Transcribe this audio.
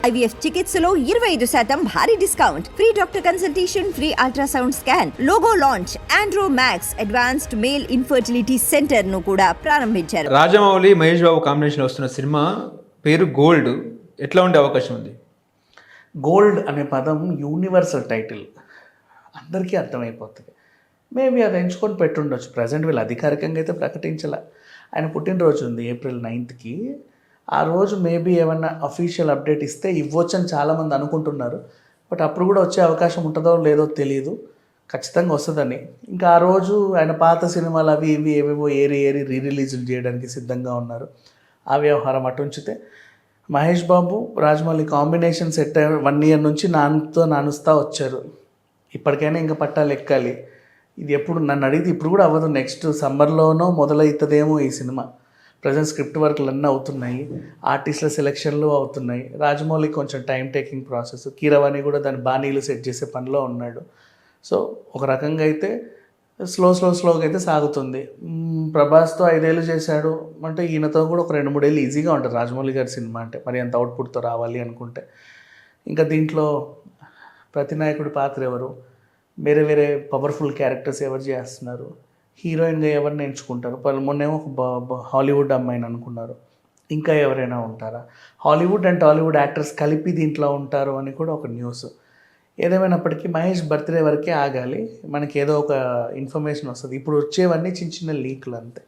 IVF చికిత్సలో 25% భారీ discount, free doctor consultation, free ultrasound scan, logo launch, Andro max advanced male infertility centre ను కూడా ప్రారంభించారు. Rajamouli Mahesh Babu combination వస్తున్న సినిమా పేరు గోల్డ్. ఎట్లా ఉండే అవకాశం ఉంది? గోల్డ్ అనే పదం యూనివర్సల్ టైటిల్, అందరికీ అర్థమైపోతుంది. మేబీ అది ఎంచుకొని పెట్టుండొచ్చు. ప్రజెంట్ వీళ్ళు అధికారికంగా అయితే ప్రకటించాల. ఆయన పుట్టినరోజు ఉంది April 9th. ఆ రోజు మేబీ ఏమన్నా అఫీషియల్ అప్డేట్ ఇస్తే ఇవ్వచ్చని చాలామంది అనుకుంటున్నారు. బట్ అప్పుడు కూడా వచ్చే అవకాశం ఉంటుందో లేదో తెలియదు. ఖచ్చితంగా వస్తుందని. ఇంకా ఆ రోజు ఆయన పాత సినిమాలు అవి ఇవి ఏవేవో ఏరి రీ రిలీజులు చేయడానికి సిద్ధంగా ఉన్నారు. ఆ వ్యవహారం అటు ఉంచితే Mahesh Babu Rajamouli combination set 1 year నుంచి నానుస్తా వచ్చారు. ఇప్పటికైనా ఇంకా పట్టాలు ఎక్కాలి. ఇది ఎప్పుడు నన్ను అడిగితే ఇప్పుడు కూడా అవ్వదు. నెక్స్ట్ సమ్మర్లోనో మొదలవుతుందేమో ఈ సినిమా. ప్రజెంట్ స్క్రిప్ట్ వర్క్లు అన్నీ అవుతున్నాయి, ఆర్టిస్టుల సెలక్షన్లు అవుతున్నాయి. రాజమౌళి కొంచెం టైం టేకింగ్ ప్రాసెస్, కీరవాణి కూడా దాని బాణీలు సెట్ చేసే పనిలో ఉన్నాడు. సో ఒక రకంగా అయితే స్లోగా అయితే సాగుతుంది. ప్రభాస్తో 5 ఏళ్ళు చేశాడు అంటే ఈయనతో కూడా ఒక 2-3 ఏళ్ళు ఈజీగా ఉంటుంది రాజమౌళి గారి సినిమా అంటే, మరి అంత అవుట్పుట్తో రావాలి అనుకుంటే. ఇంకా దీంట్లో ప్రతినాయకుడి పాత్ర ఎవరు, వేరే పవర్ఫుల్ క్యారెక్టర్స్ ఎవరు చేస్తున్నారు, హీరోయిన్గా ఎవరిని ఎంచుకుంటారు? మొన్నేమో ఒక హాలీవుడ్ అమ్మాయిని అనుకున్నారు, ఇంకా ఎవరైనా ఉంటారా? హాలీవుడ్ అండ్ టాలీవుడ్ యాక్టర్స్ కలిపి దీంట్లో ఉంటారు అని కూడా ఒక న్యూస్. ఏదేమైనప్పటికీ మహేష్ బర్త్డే వరకే ఆగాలి, మనకి ఏదో ఒక ఇన్ఫర్మేషన్ వస్తుంది. ఇప్పుడు వచ్చేవన్నీ చిన్న లీక్లు అంతే.